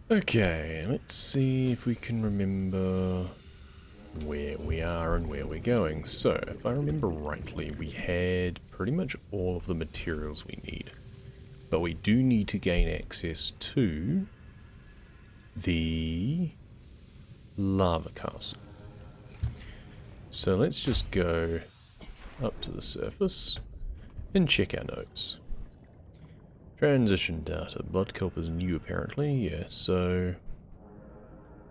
Okay, let's see if we can remember where we are and where we're going. So, if I remember rightly, we had pretty much all of the materials we need. But we do need to gain access to the lava castle. So let's just go up to the surface and check our notes. Transition data. Blood kelp is new apparently, yeah, so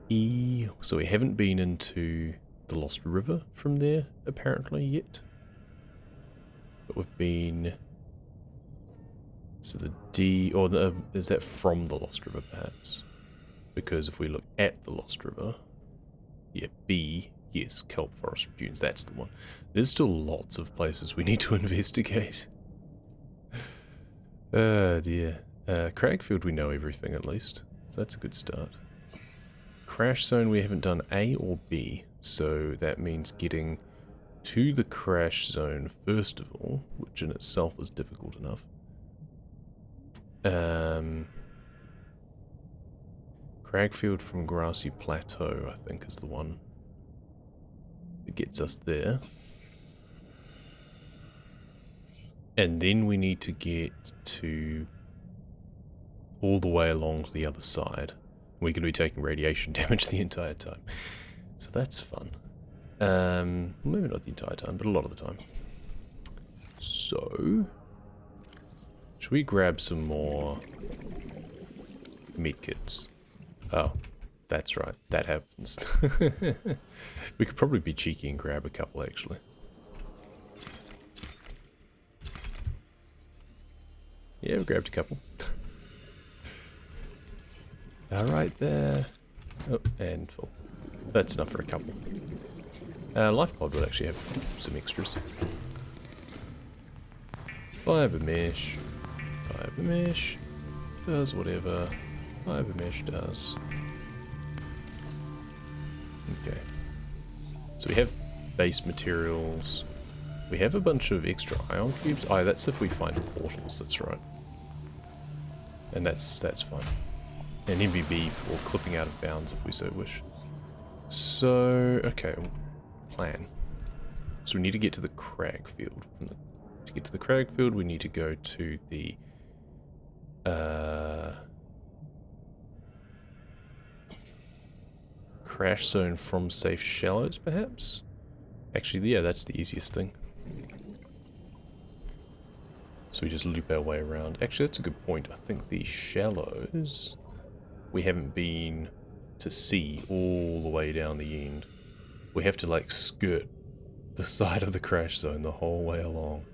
so we haven't been into the Lost River from there apparently yet. But we've been, so the D, or is that from the Lost River perhaps? Because if we look at the Lost River, yeah, B, yes, kelp forest dunes, that's the one. There's still lots of places we need to investigate. Oh dear. Cragfield we know everything at least, so that's a good start. Crash zone we haven't done A or B, so that means getting to the crash zone first of all, which in itself is difficult enough. Cragfield from Grassy Plateau I think is the one that gets us there. And then we need to get to all the way along to the other side. We're going to be taking radiation damage the entire time. So that's fun. Maybe not the entire time, but a lot of the time. So, should we grab some more medkits? Oh, that's right. That happens. We could probably be cheeky and grab a couple, actually. Yeah, we grabbed a couple. Alright there. Oh, and full. That's enough for a couple. Life pod would actually have some extras. Fiber mesh. Fiber mesh. Does whatever fiber mesh does. Okay. So we have base materials. We have a bunch of extra ion cubes. Oh, that's if we find portals, that's right. And that's fine. And MVB for clipping out of bounds if we so wish. So, okay, plan. So we need to get to the crag field. To get to the crag field, we need to go to the crash zone from safe shallows, perhaps? Actually, yeah, that's the easiest thing. So we just loop our way around. Actually, that's a good point. I think the shallows we haven't been to see all the way down the end. We have to like skirt the side of the crash zone the whole way along.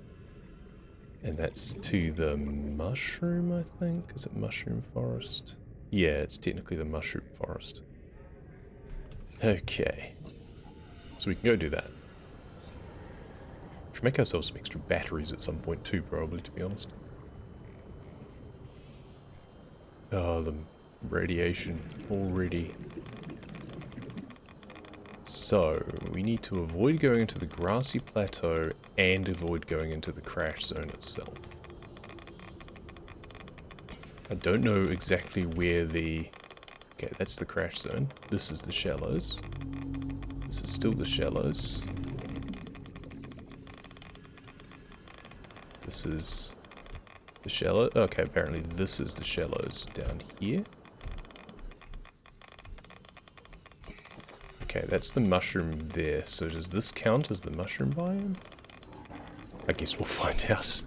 And that's to the mushroom, I think. Is it mushroom forest? Yeah, it's technically the mushroom forest. Okay. So we can go do that. Should make ourselves some extra batteries at some point too, probably, to be honest. Oh, the radiation already. So, we need to avoid going into the grassy plateau and avoid going into the crash zone itself. I don't know exactly where the... Okay, that's the crash zone. This is the shallows. This is still the shallows. This is the shallow. Okay, apparently this is the shallows down here. Okay, that's the mushroom there. So does this count as the mushroom biome? I guess we'll find out.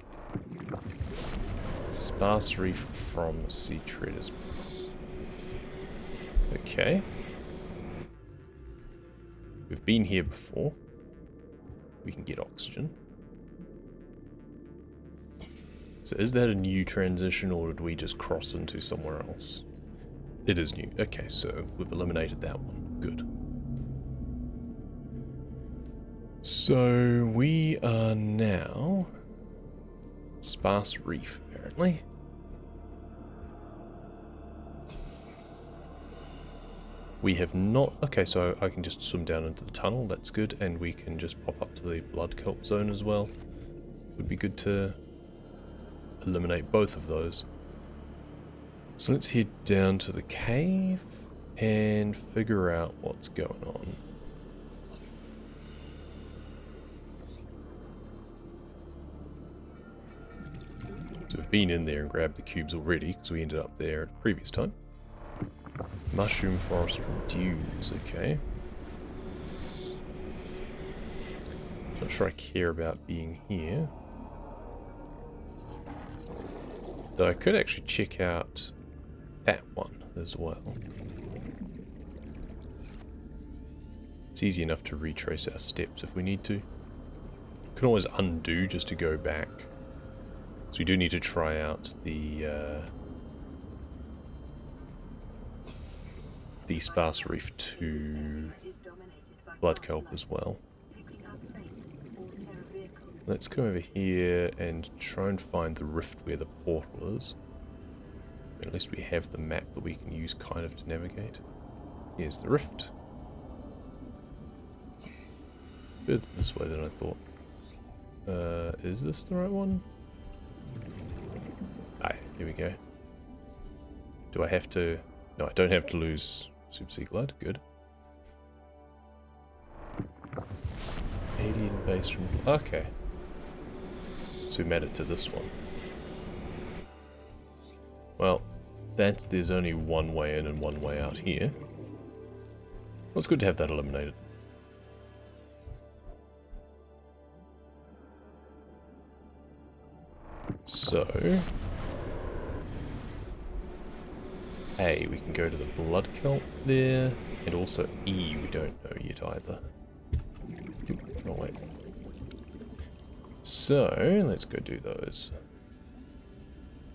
Sparse reef from sea treaders. Okay. We've been here before. We can get oxygen. So is that a new transition, or did we just cross into somewhere else? It is new. Okay, so we've eliminated that one. Good. So we are now... Sparse reef, apparently. We have not... Okay, so I can just swim down into the tunnel. That's good. And we can just pop up to the blood kelp zone as well. Would be good to eliminate both of those. So let's head down to the cave and figure out what's going on. So we've been in there and grabbed the cubes already because we ended up there at the previous time. Mushroom forest from dunes, okay. Not sure I care about being here. Though I could actually check out that one as well. It's easy enough to retrace our steps if we need to. Can always undo just to go back. So we do need to try out the sparse reef to blood kelp as well. Let's come over here and try and find the rift where the portal is. At least we have the map that we can use kind of to navigate. Here's the rift. Further this way than I thought. Is this the right one? Aye, here we go. Do I have to... No, I don't have to lose Super Sea Glide. Good. Alien base from... Okay. So we made it to this one. Well, there's only one way in and one way out here. Well, it's good to have that eliminated. So... A, we can go to the blood kelp there, and also E, we don't know yet either. Oh, wait. So, let's go do those.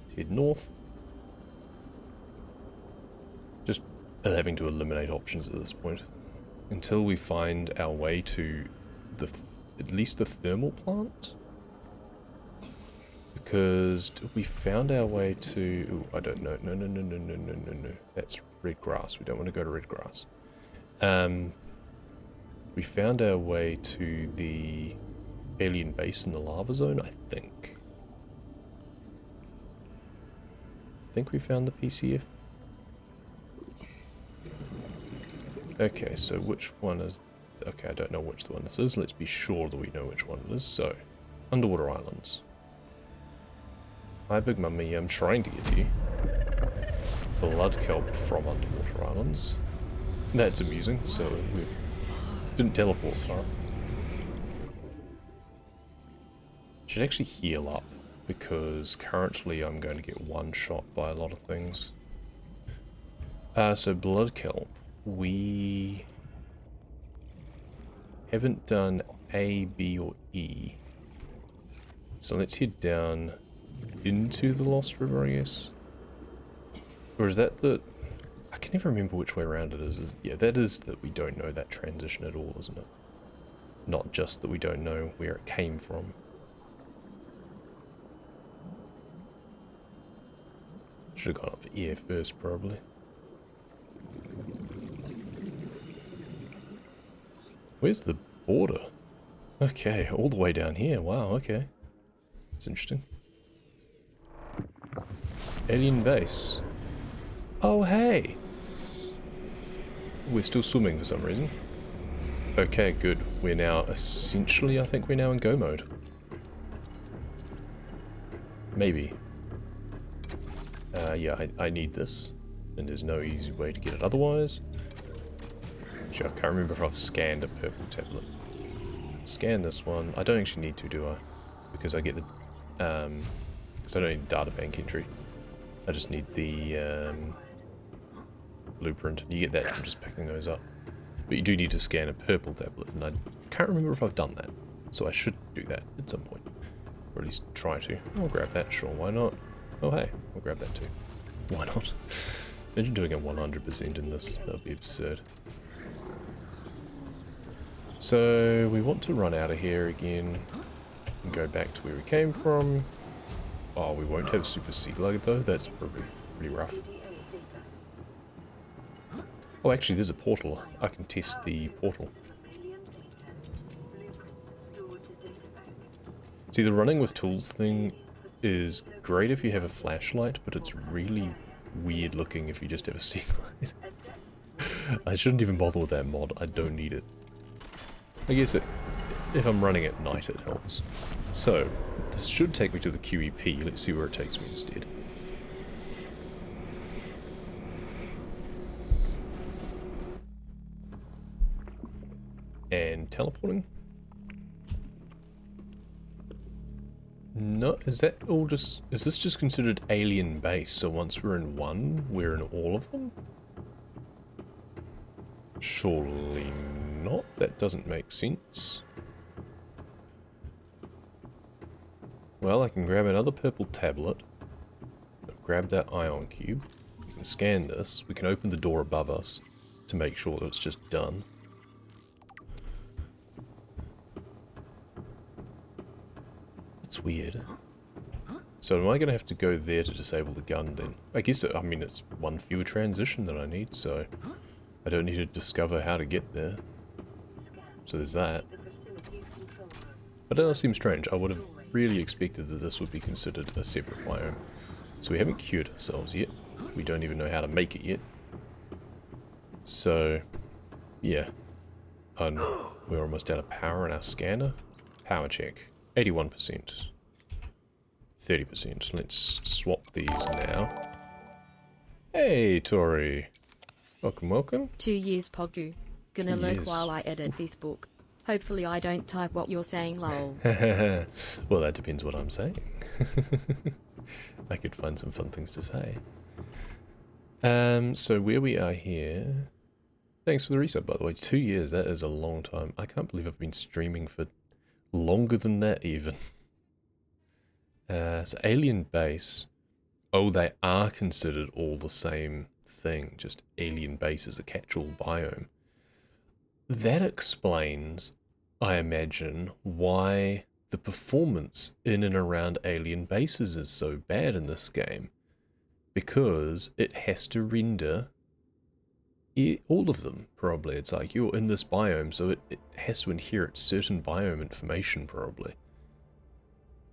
Let's head north. Just having to eliminate options at this point. Until we find our way to at least the thermal plant. Because we found our way to... Ooh, I don't know. No. That's red grass. We don't want to go to red grass. We found our way to the alien base in the lava zone, I think. I think we found the PCF. Okay, so which one is... Okay, I don't know which one this is. Let's be sure that we know which one it is. So, underwater islands. Hi, Big Mummy. I'm trying to get to you. Blood kelp from underwater islands. That's amusing, so we didn't teleport far. Should actually heal up, because currently I'm going to get one shot by a lot of things. So blood kelp. We haven't done A, B, or E. So let's head down into the Lost River, I guess. Or is that the... I can never remember which way around it is. Yeah, that is that we don't know that transition at all, isn't it? Not just that we don't know where it came from. Should have gone up for air first, probably. Where's the border? Okay, all the way down here. Wow, okay. That's interesting. Alien base. Oh, hey! We're still swimming for some reason. Okay, good. We're now essentially, I think we're now in go mode. Maybe. Yeah, I need this. And there's no easy way to get it otherwise. Actually, I can't remember if I've scanned a purple tablet. Scan this one. I don't actually need to, do I? Because I get the... because I don't need data bank entry. I just need the blueprint. You get that from just picking those up. But you do need to scan a purple tablet, and I can't remember if I've done that. So I should do that at some point. Or at least try to. I'll grab that, sure, why not? Oh hey, I'll grab that too. Why not? Imagine doing a 100% in this. That would be absurd. So we want to run out of here again and go back to where we came from. Oh, we won't have Super Sea Glide though. That's probably pretty rough. Oh, actually, there's a portal. I can test the portal. See, the running with tools thing is great if you have a flashlight, but it's really weird looking if you just have a sea glide. I shouldn't even bother with that mod. I don't need it. I guess if I'm running at night, it helps. So, this should take me to the QEP. Let's see where it takes me instead. And teleporting? No, is that all just... Is this just considered alien base? So once we're in one, we're in all of them? Surely not. That doesn't make sense. Well, I can grab another purple tablet. Grab that ion cube. We can scan this. We can open the door above us to make sure that it's just done. It's weird. So am I going to have to go there to disable the gun then? I guess, I mean, it's one fewer transition that I need, so I don't need to discover how to get there. So there's that. But that does seem strange. I would have really expected that this would be considered a separate biome. So we haven't cured ourselves yet. We don't even know how to make it yet. So, yeah. And we're almost out of power in our scanner. Power check. 81%. 30%. Let's swap these now. Hey, Tori. Welcome, welcome. 2 years, Pogu. Gonna lurk while I edit this book. Hopefully I don't type what you're saying, lol. Well, that depends what I'm saying. I could find some fun things to say. So where we are here... Thanks for the resub, by the way. 2 years, that is a long time. I can't believe I've been streaming for longer than that, even. So Alien Base. Oh, they are considered all the same thing. Just Alien Base is a catch-all biome. That explains, I imagine, why the performance in and around alien bases is so bad in this game. Because it has to render all of them, probably. It's like, you're in this biome, so it has to inherit certain biome information, probably.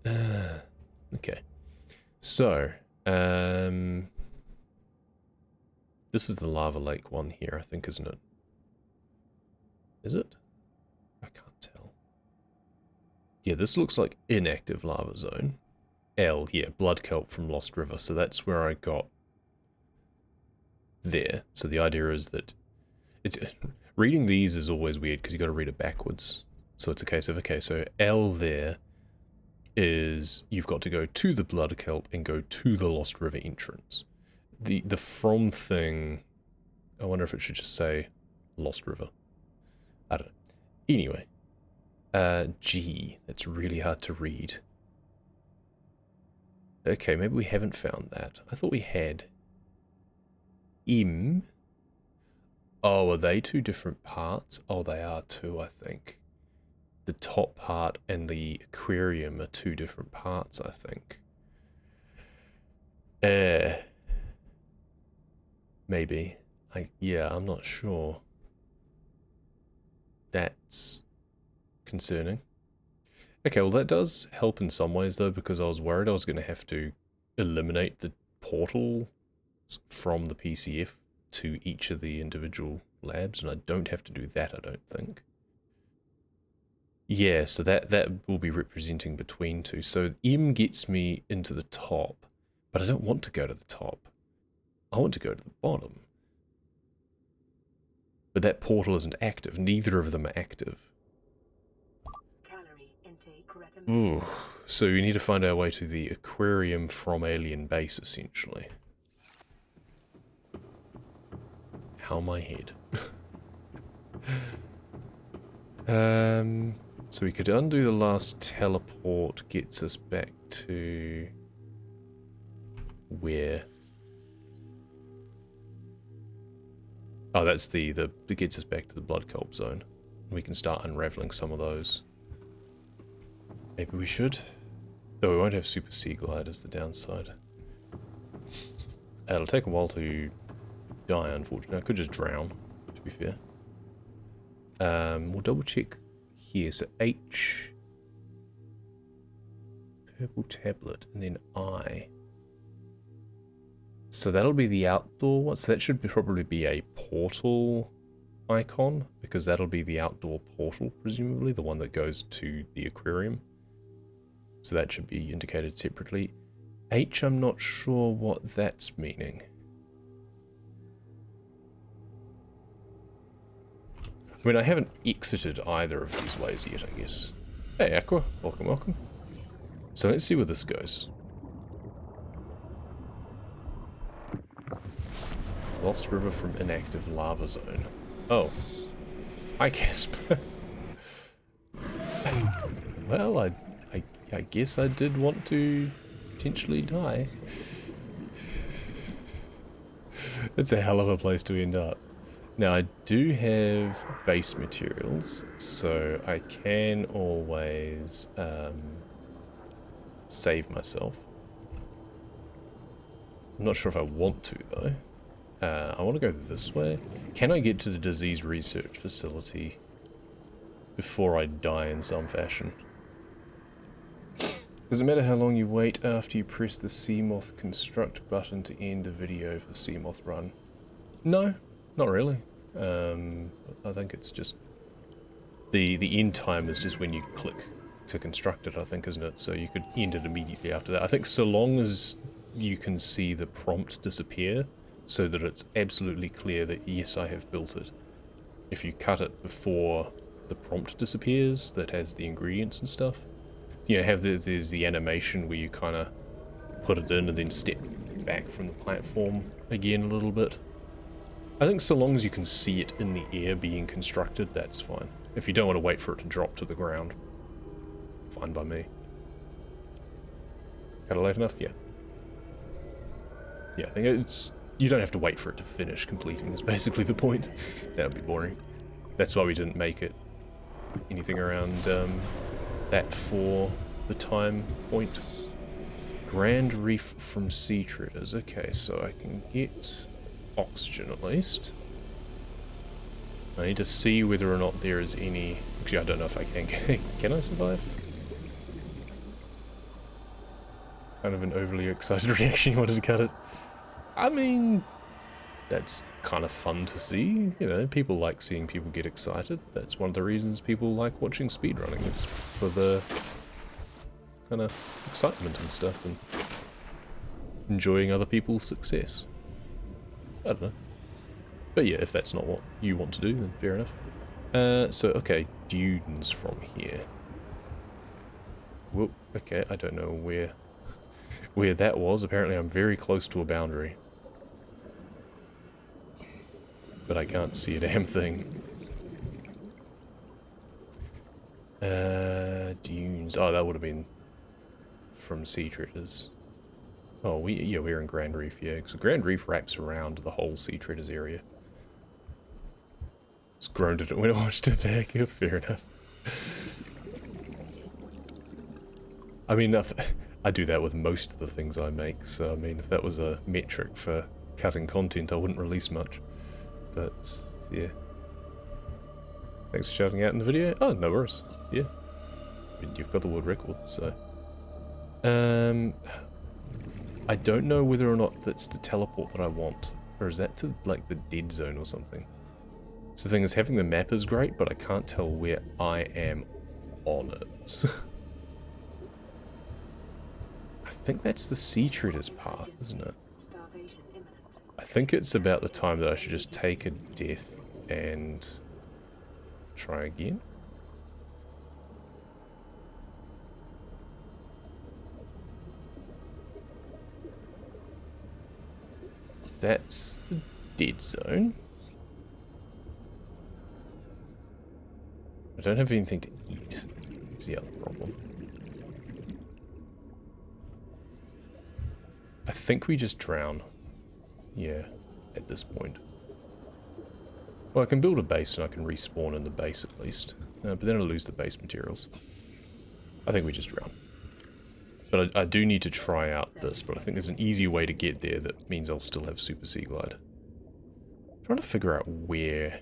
Okay. So, this is the lava lake one here, I think, isn't it? Is it? I can't tell. Yeah, this looks like inactive lava zone. L, yeah, blood kelp from Lost River. So that's where I got there. So the idea is that it's reading these is always weird because you got to read it backwards. So it's a case of, okay, so L there is you've got to go to the blood kelp and go to the Lost River entrance. The from thing, I wonder if it should just say Lost River. I don't know. Anyway. G. That's really hard to read. Okay, maybe we haven't found that. I thought we had. M. Oh, are they two different parts? Oh, they are too, I think. The top part and the aquarium are two different parts, I think. Maybe. Yeah, I'm not sure. That's concerning. Okay, well that does help in some ways though, because I was worried I was going to have to eliminate the portal from the PCF to each of the individual labs, and I don't have to do that, I don't think. Yeah, so that will be representing between two. So M gets me into the top, but I don't want to go to the top. I want to go to the bottom. But that portal isn't active. Neither of them are active. Ooh, so we need to find our way to the aquarium from Alien Base, essentially. How my head. So we could undo the last teleport, gets us back to where? Oh, that's that gets us back to the blood kelp zone. We can start unraveling some of those. Maybe we should. Though we won't have super sea glide as the downside. It'll take a while to die, unfortunately. I could just drown, to be fair. We'll double check here. So H, purple tablet, and then I. So that'll be the outdoor one. So that should probably be a portal icon, because that'll be the outdoor portal, presumably, the one that goes to the aquarium. So that should be indicated separately. H, I'm not sure what that's meaning. I mean, I haven't exited either of these ways yet, I guess. Hey, Aqua. Welcome, welcome. So let's see where this goes. Lost river from inactive lava zone. Oh. Hi, Casper. Well, I guess I did want to potentially die. It's a hell of a place to end up. Now, I do have base materials, so I can always save myself. I'm not sure if I want to, though. I want to go this way. Can I get to the disease research facility before I die in some fashion? Does it matter how long you wait after you press the Seamoth construct button to end the video for Seamoth run? No, not really. I think it's just the end time is just when you click to construct it, I think, isn't it? So you could end it immediately after that. I think so long as you can see the prompt disappear, so that it's absolutely clear that yes, I have built it. If you cut it before the prompt disappears, that has the ingredients and stuff, you know, there's the animation where you kind of put it in and then step back from the platform again a little bit. I think so long as you can see it in the air being constructed, that's fine. If you don't want to wait for it to drop to the ground, fine by me. Cut it late enough? Yeah. Yeah, I think it's... You don't have to wait for it to finish completing, is basically the point. That would be boring. That's why we didn't make it anything around that for the time point. Grand Reef from Sea Treaders. Okay, so I can get oxygen at least. I need to see whether or not there is any... Actually, I don't know if I can. Can I survive? Kind of an overly excited reaction. You wanted to cut it. I mean, that's kind of fun to see. You know, people like seeing people get excited. That's one of the reasons people like watching speedrunning. It's for the kind of excitement and stuff, and enjoying other people's success. I don't know. But yeah, if that's not what you want to do, then fair enough. So, okay, dunes from here. Whoop, okay, I don't know where that was. Apparently I'm very close to a boundary. But I can't see a damn thing. Dunes. Oh, that would have been from Sea Treaders. Oh, we're in Grand Reef, yeah. So Grand Reef wraps around the whole Sea Treaders area. Just groaned at it when I watched it back. Yeah, fair enough. I mean, I do that with most of the things I make, so I mean, if that was a metric for cutting content, I wouldn't release much. But, yeah. Thanks for shouting out in the video. Oh, no worries. Yeah. I mean, you've got the world record, so... I don't know whether or not that's the teleport that I want. Or is that to, like, the dead zone or something? So the thing is, having the map is great, but I can't tell where I am on it. I think that's the Sea Treaders path, isn't it? I think it's about the time that I should just take a death and try again. That's the dead zone. I don't have anything to eat, is the other problem. I think we just drown. Yeah, at this point. Well, I can build a base and I can respawn in the base at least. But then I'll lose the base materials. I think we just drown. But I do need to try out this, but I think there's an easier way to get there that means I'll still have Super Sea Glide. I'm trying to figure out where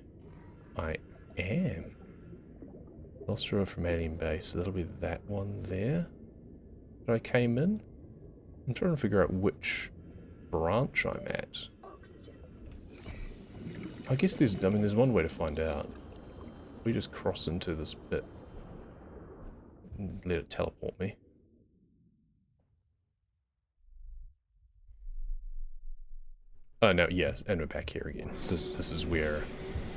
I am. Lost River from Alien Base, so that'll be that one there that I came in. I'm trying to figure out which branch I'm at. I guess there's one way to find out. We just cross into this bit and let it teleport me. Oh no, yes, and we're back here again. So this is where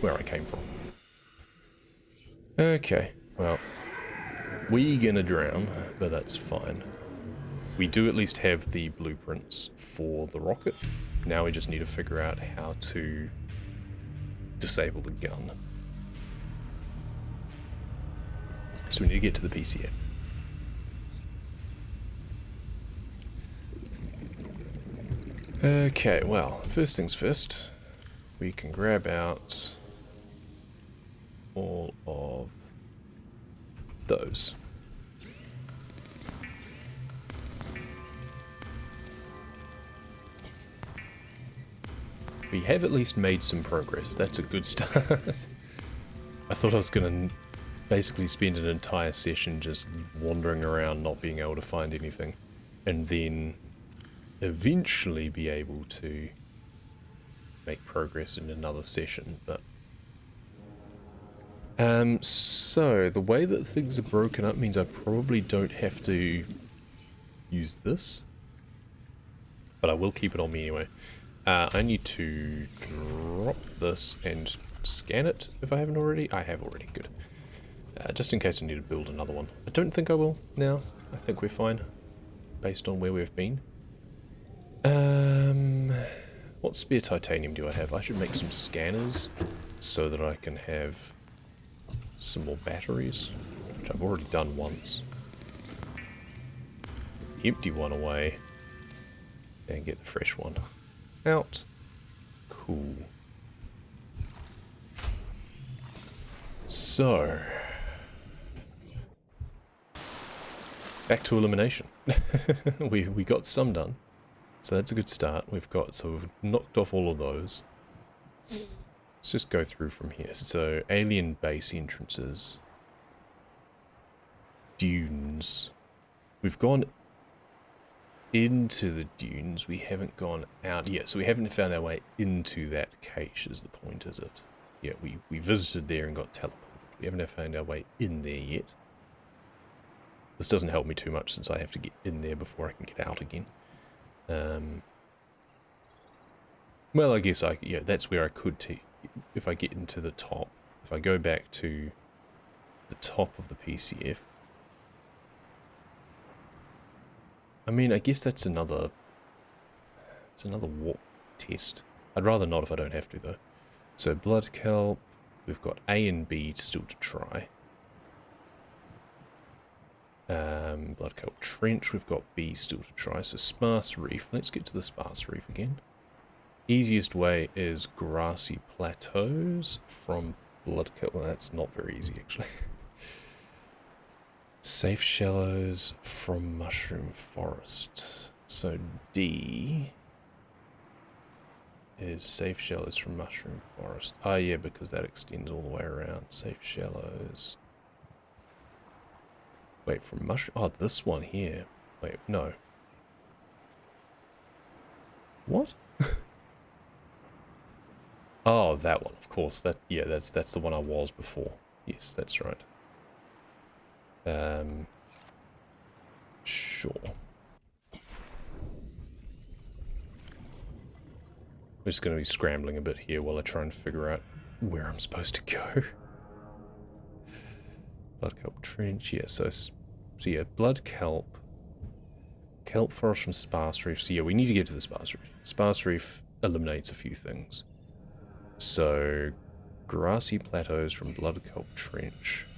I came from. Okay, well, we gonna drown, but that's fine. We do at least have the blueprints for the rocket. Now we just need to figure out how to disable the gun. So we need to get to the PCF. Okay, well, first things first, we can grab out all of those. We have at least made some progress. That's a good start. I thought I was going to basically spend an entire session just wandering around, not being able to find anything, and then eventually be able to make progress in another session, but so the way that things are broken up means I probably don't have to use this, but I will keep it on me anyway. I need to drop this and scan it if I haven't already. I have already, good. Just in case I need to build another one. I don't think I will now. I think we're fine based on where we've been. What spare titanium do I have? I should make some scanners so that I can have some more batteries, which I've already done once. Empty one away and get the fresh one out. Cool. So, back to elimination. we got some done. So that's a good start. So we've knocked off all of those. Let's just go through from here. So alien base entrances. Dunes. We've gone into the dunes. We haven't gone out yet. So we haven't found our way into that cache is the point, is it? Yeah, we visited there and got teleported. We haven't found our way in there yet. This doesn't help me too much since I have to get in there before I can get out again. Well, I guess yeah, that's where I could take, if I get into the top, if I go back to the top of the PCF. I mean, I guess it's another warp test. I'd rather not if I don't have to, though. So, blood kelp, we've got A and B still to try. Blood kelp trench, we've got B still to try. So sparse reef, let's get to the sparse reef again. Easiest way is grassy plateaus from blood kelp. Well, that's not very easy actually. Safe shallows from mushroom forest. So D is safe shallows from mushroom forest. Ah, yeah, because that extends all the way around. Safe shallows. Wait, from mushroom... Oh, this one here. Wait, no. What? Oh, that one, of course. Yeah, that's the one I was before. Yes, that's right. Sure. I'm just going to be scrambling a bit here while I try and figure out where I'm supposed to go. Blood kelp trench, yeah, so yeah, blood kelp. Kelp forest from sparse reef. So yeah, we need to get to the sparse reef. Sparse reef eliminates a few things. So, grassy plateaus from blood kelp trench.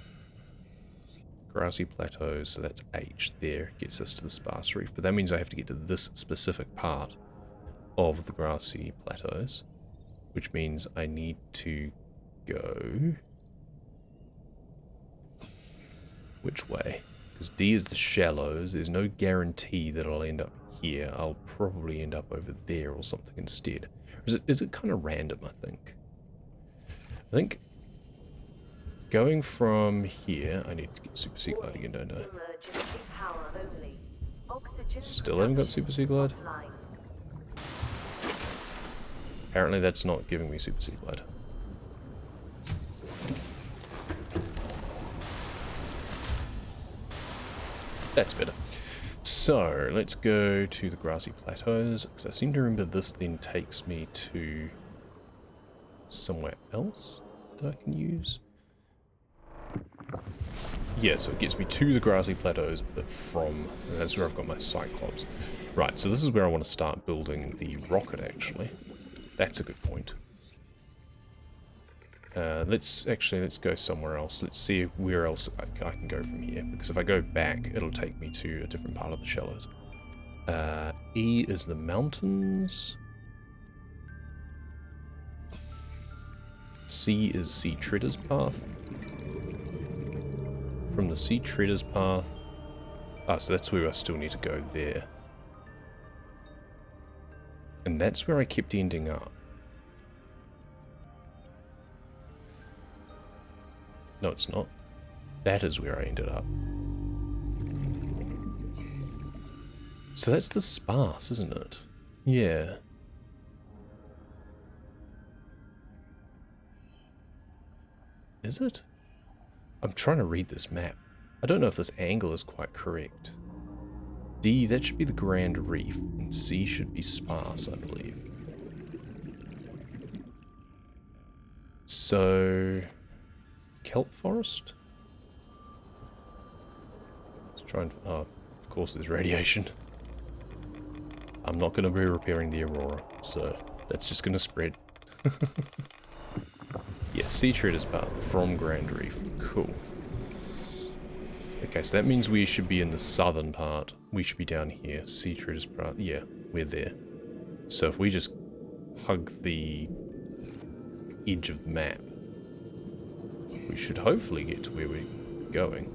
Grassy plateaus, so that's H there, gets us to the sparse reef. But that means I have to get to this specific part of the grassy plateaus, which means I need to go... Which way? Because D is the shallows. There's no guarantee that I'll end up here. I'll probably end up over there or something instead. Or is it kind of random, I think? I think going from here... I need to get Super Sea Glide again, don't I? Still haven't got Super Sea Glide? Apparently that's not giving me super sea glide. That's better. So, let's go to the grassy plateaus, because I seem to remember this then takes me to somewhere else that I can use. Yeah, so it gets me to the grassy plateaus, but and that's where I've got my Cyclops. Right, so this is where I want to start building the rocket, actually. That's a good point. Let's go somewhere else. Let's see where else I can go from here, because if I go back, it'll take me to a different part of the shallows. E is the mountains. C is Sea Treader's Path. From the Sea Treader's Path... Ah, so that's where I still need to go there. And that's where I kept ending up. No, it's not. That is where I ended up. So that's the sparse, isn't it? Yeah. Is it? I'm trying to read this map. I don't know if this angle is quite correct. D, that should be the Grand Reef, and C should be sparse, I believe. So... kelp forest? Let's try and... oh, of course there's radiation. I'm not going to be repairing the Aurora, so that's just going to spread. Yeah, Sea Treader's Path from Grand Reef. Cool. Okay, so that means we should be in the southern part. We should be down here. Sea Treader's Path. Yeah, we're there. So if we just hug the edge of the map, we should hopefully get to where we're going.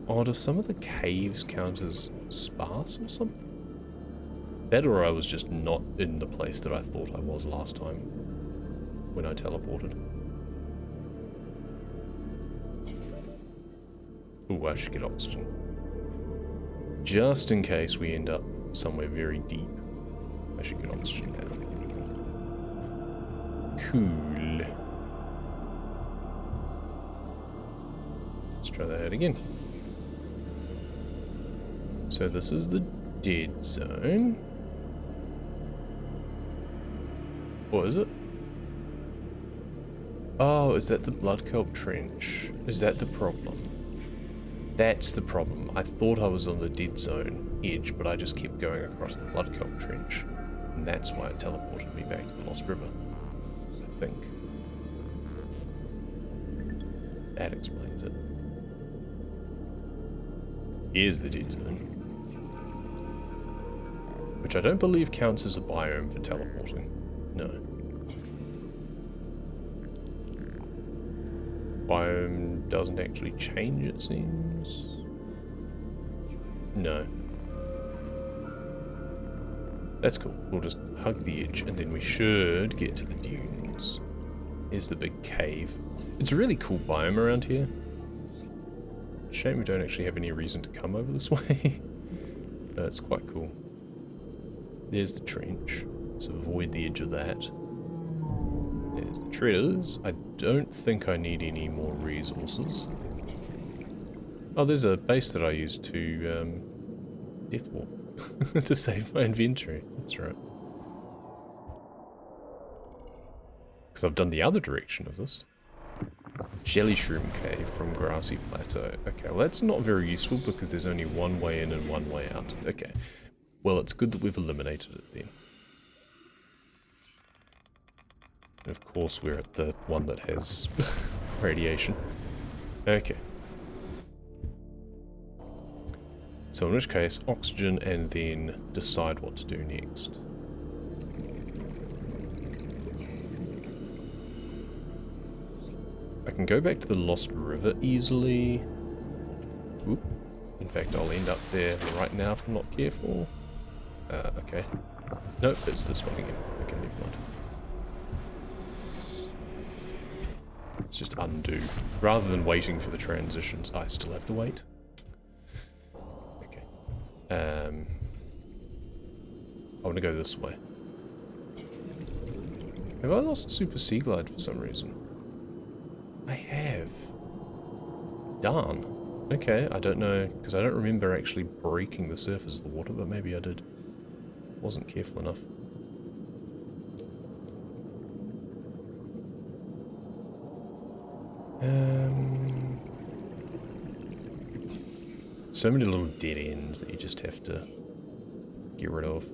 Oh, do some of the caves count as sparse or something? That, or I was just not in the place that I thought I was last time when I teleported. Ooh, I should get oxygen. Just in case we end up somewhere very deep, I should get oxygen now. Cool. Let's try that out again. So this is the dead zone. Or is it? Oh, is that the blood kelp trench? Is that the problem? That's the problem. I thought I was on the dead zone edge, but I just kept going across the blood kelp trench. And that's why it teleported me back to the Lost River. I think. That explains it. Here's the dead zone. Which I don't believe counts as a biome for teleporting. No. Biome doesn't actually change, it seems. No. That's cool. We'll just hug the edge and then we should get to the dunes. Here's the big cave. It's a really cool biome around here. Shame we don't actually have any reason to come over this way. But it's quite cool. There's the trench. Let's avoid the edge of that. There's the treaders. I don't think I need any more resources. Oh, there's a base that I used to death walk to save my inventory. That's right. Because I've done the other direction of this. Jelly Shroom Cave from Grassy Plateau. Okay, well that's not very useful because there's only one way in and one way out. Okay. Well, it's good that we've eliminated it then. And of course we're at the one that has radiation. Okay. So in which case, oxygen and then decide what to do next. I can go back to the Lost River easily. Oop. In fact, I'll end up there right now if I'm not careful. Okay. Nope, it's this one again. Okay, never mind. Let's just undo. Rather than waiting for the transitions, I still have to wait. Okay. I want to go this way. Have I lost Super Sea Glide for some reason? I have. Darn. Okay, I don't know, because I don't remember actually breaking the surface of the water, but maybe I did. Wasn't careful enough. So many little dead ends that you just have to get rid of.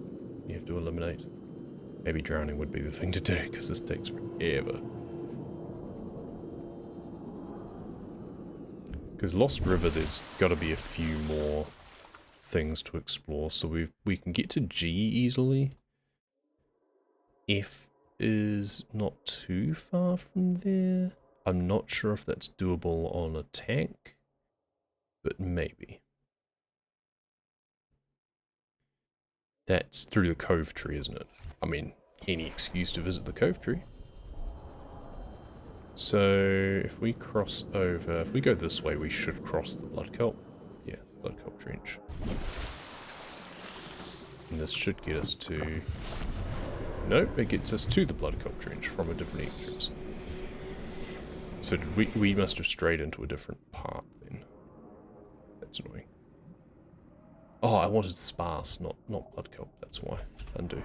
You have to eliminate. Maybe drowning would be the thing to do, because this takes forever. Because Lost River, there's got to be a few more things to explore, so we can get to G easily. F is not too far from there. I'm not sure if that's doable on a tank, but maybe. That's through the Cove Tree, isn't it? I mean, any excuse to visit the Cove Tree. So, if we cross over, if we go this way, we should cross the Blood Kelp. Yeah, Blood Kelp Trench. And this should get us to... Nope, it gets us to the Blood Kelp Trench from a different entrance. So we must have strayed into a different path then. That's annoying. Oh, I wanted sparse, not Blood Kelp, that's why. Undo.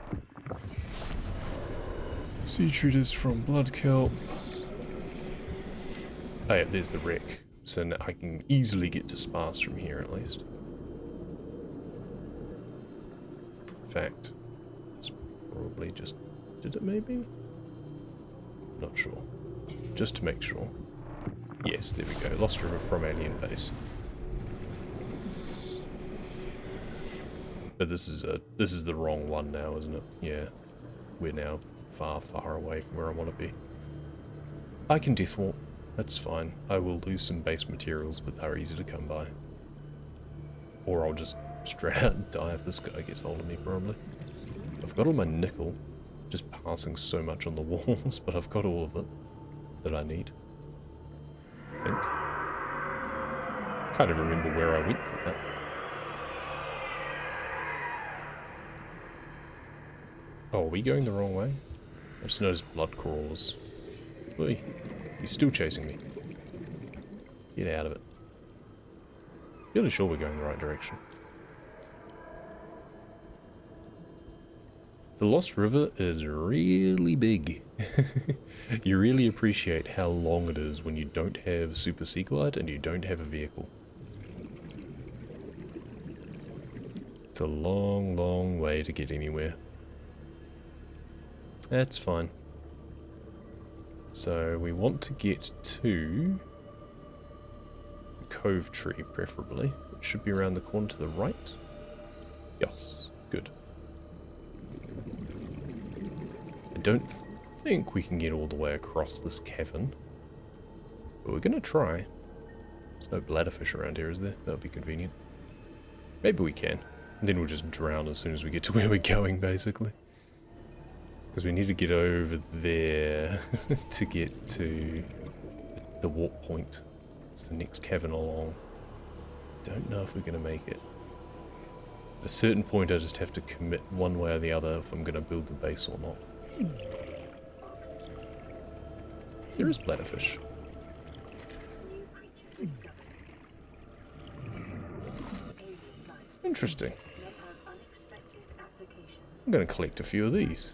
Sea Treaters from Blood Kelp. Oh yeah, there's the wreck. So now I can easily get to sparse from here at least. In fact, it's probably just... Did it maybe? Not sure. Just to make sure. Yes, there we go. Lost River from Alien Base. But this is the wrong one now, isn't it? Yeah. We're now far, far away from where I want to be. I can death walk. That's fine. I will lose some base materials, but they're easy to come by. Or I'll just straight out and die if this guy gets hold of me, probably. I've got all my nickel, just passing so much on the walls, but I've got all of it that I need. I think. Can't even remember where I went for that. Oh, are we going the wrong way? I just noticed blood crawls. Oi, he's still chasing me. Get out of it. Fairly sure we're going the right direction. The Lost River is really big. You really appreciate how long it is when you don't have Super Sea Glide and you don't have a vehicle. It's a long, long way to get anywhere. That's fine. So we want to get to the Cove Tree, preferably. It should be around the corner to the right. Yes, good. I don't think we can get all the way across this cavern, but we're going to try. There's no bladderfish around here, is there? That would be convenient. Maybe we can. And then we'll just drown as soon as we get to where we're going, basically. Because we need to get over there to get to the warp point. It's the next cavern along. Don't know if we're going to make it. At a certain point I just have to commit one way or the other if I'm going to build the base or not. There is bladderfish. Interesting. I'm going to collect a few of these.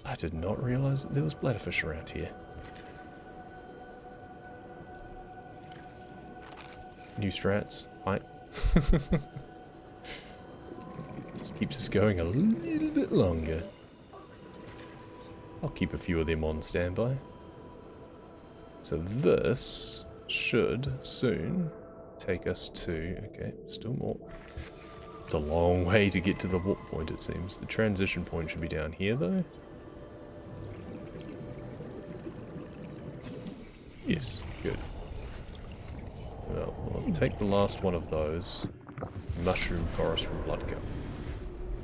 I did not realise that there was bladderfish around here. New strats, right? Just keeps us going a little bit longer. I'll keep a few of them on standby. So this should soon take us to... Okay, still more. It's a long way to get to the warp point, it seems. The transition point should be down here, though. Yes, good. Well, we'll take the last one of those. Mushroom Forest from Blood Kelp.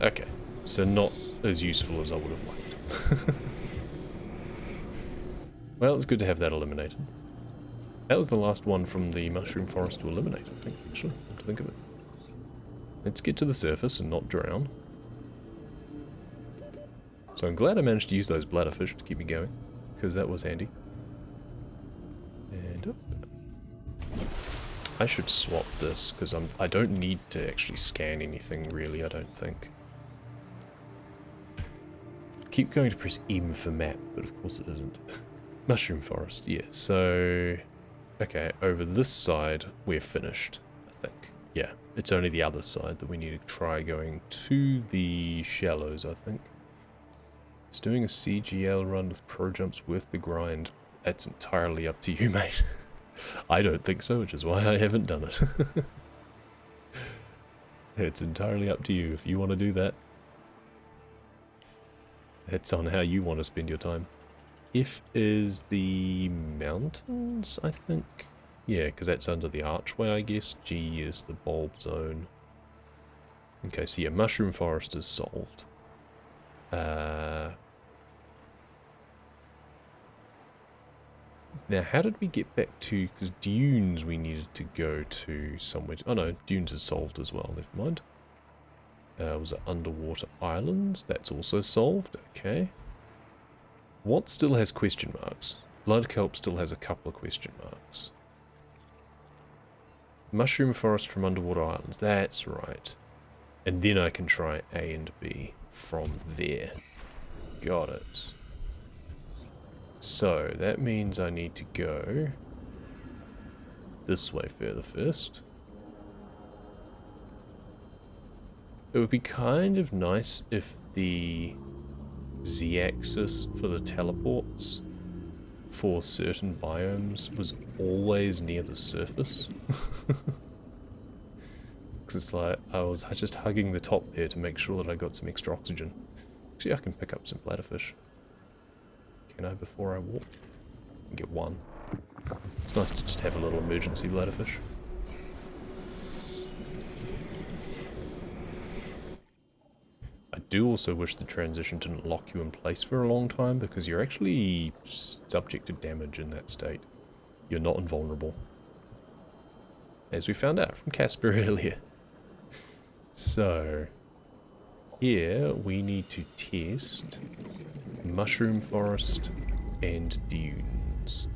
Okay, so not as useful as I would have liked. Well, it's good to have that eliminated. That was the last one from the Mushroom Forest to eliminate, I think, actually, come to think of it. Let's get to the surface and not drown. So I'm glad I managed to use those bladderfish to keep me going, because that was handy. And I should swap this, because I don't need to actually scan anything really, I don't think. Keep going to press M for map, but of course it isn't. Mushroom forest, yeah, so... Okay, over this side, we're finished, I think. Yeah, it's only the other side that we need to try going to the shallows, I think. It's doing a CGL run with pro jumps worth the grind. That's entirely up to you, mate. I don't think so, which is why I haven't done it. It's entirely up to you if you want to do that. It's on how you want to spend your time. F is the mountains, I think. Yeah, because that's under the archway, I guess. G is the bulb zone. Okay, so yeah, mushroom forest is solved. Now, how did we get back to... Because dunes we needed to go to somewhere... Oh no, dunes is solved as well, never mind. Was it underwater islands? That's also solved, okay. What still has question marks? Blood kelp still has a couple of question marks. Mushroom forest from underwater islands, that's right. And then I can try A and B from there. Got it. So, that means I need to go this way further first. It would be kind of nice if the Z-axis for the teleports for certain biomes was always near the surface. Because it's like, I was just hugging the top there to make sure that I got some extra oxygen. Actually, I can pick up some bladderfish. Can I, before I walk? I can get one. It's nice to just have a little emergency bladderfish. I do also wish the transition didn't lock you in place for a long time, because you're actually subject to damage in that state. You're not invulnerable. As we found out from Casper earlier. So, here we need to test mushroom forest and dunes.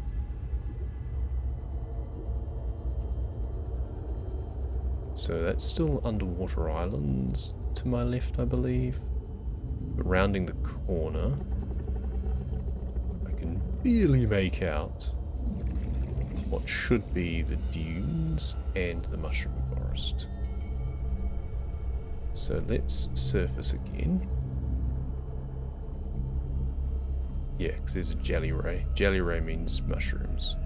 So that's still underwater islands to my left, I believe. But rounding the corner, I can barely make out what should be the dunes and the mushroom forest. So let's surface again. Yeah, because there's a jelly ray. Jelly ray means mushrooms.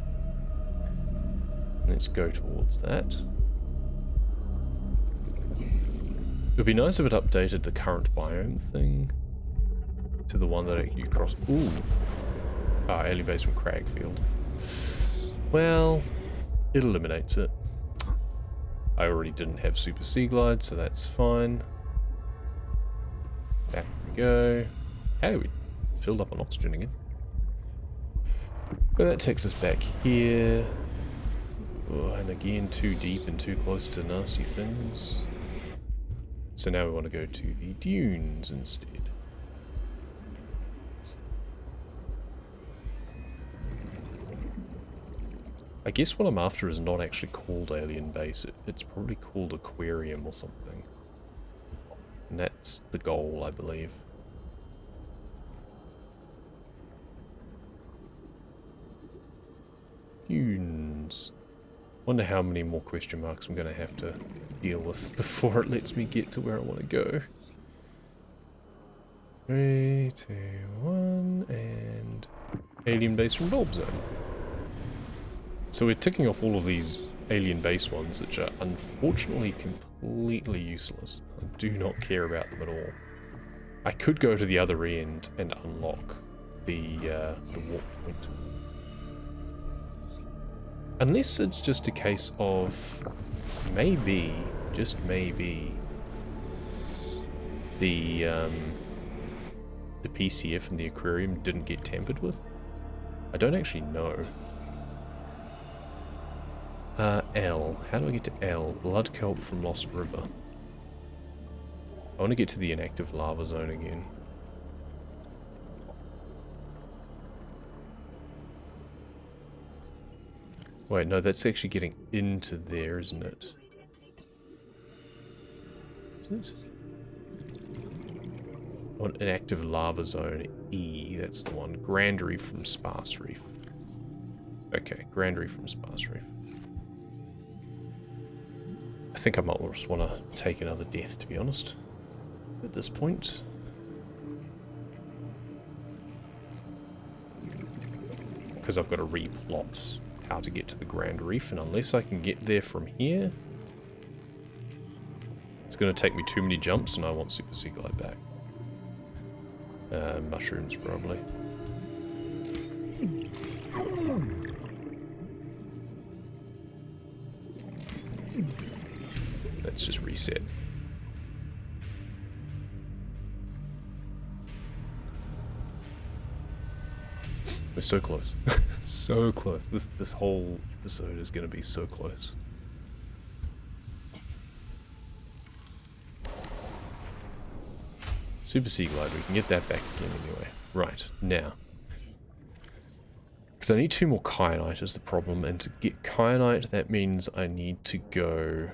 Let's go towards that. It would be nice if it updated the current biome thing to the one that you cross. Ooh. Ah, alien base from Cragfield. Well, it eliminates it. I already didn't have Super Sea Glide, so that's fine. Back we go. Hey, we filled up on oxygen again. And that takes us back here. Oh, and again, too deep and too close to nasty things. So now we want to go to the dunes instead. I guess what I'm after is not actually called Alien Base. It's probably called Aquarium or something. And that's the goal, I believe. Dunes. Wonder how many more question marks I'm going to have to deal with before it lets me get to where I want to go. 3, 2, 1, and alien base from Bulb Zone. So we're ticking off all of these alien base ones, which are unfortunately completely useless. I do not care about them at all. I could go to the other end and unlock the warp point. Unless it's just a case of maybe, just maybe, the PCF in the aquarium didn't get tampered with. I don't actually know. L. How do I get to L? Blood kelp from Lost River. I want to get to the inactive lava zone again. Wait, no, that's actually getting into there, isn't it? Is it? Oh, an active lava zone, E, that's the one. Grand Reef from Sparse Reef. Okay, Grand Reef from Sparse Reef. I think I might just want to take another death, to be honest, at this point. Because I've got to replot how to get to the Grand Reef, and unless I can get there from here, it's going to take me too many jumps, and I want Super Sea Glide back. Mushrooms, probably. Let's just reset. We're so close. So close. This whole episode is going to be so close. Super Sea Glide, we can get that back again anyway. Right, now. Because I need 2 more kyanite is the problem, and to get kyanite, that means I need to go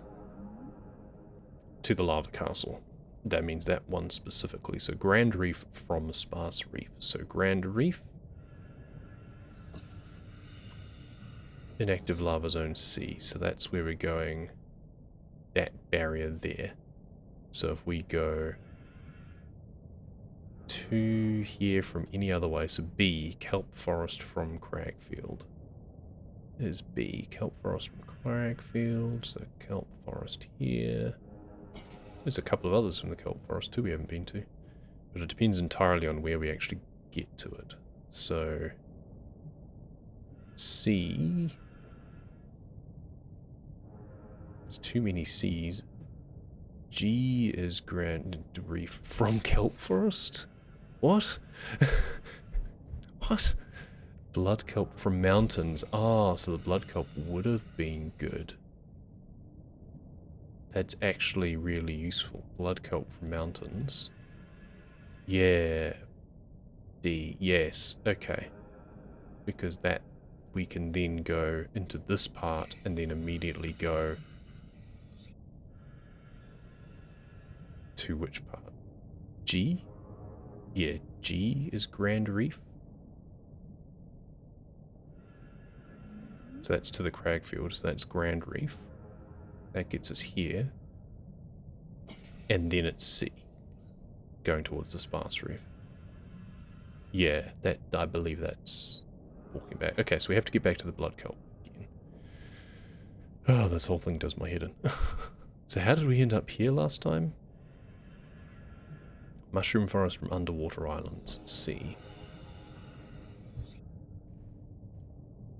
to the lava castle. That means that one specifically. So Grand Reef from Sparse Reef. So Grand Reef. Inactive lava zone C. So that's where we're going. That barrier there. So if we go to here from any other way. So B, kelp forest from Cragfield. Is B, kelp forest from Cragfield. So kelp forest here. There's a couple of others from the kelp forest too we haven't been to. But it depends entirely on where we actually get to it. So C. There's too many C's. G is Grand Reef from kelp forest? What? What? Blood kelp from mountains. Ah, so the blood kelp would have been good. That's actually really useful. Blood kelp from mountains. Yeah. D. Yes. Okay. Because that we can then go into this part and then immediately go to which part? G? Yeah, G is Grand Reef. So that's to the Cragfield, so that's Grand Reef. That gets us here. And then it's C. Going towards the Sparse Reef. Yeah, that I believe that's walking back. Okay, so we have to get back to the blood kelp again. Oh, this whole thing does my head in. So how did we end up here last time? Mushroom forest from underwater islands, C.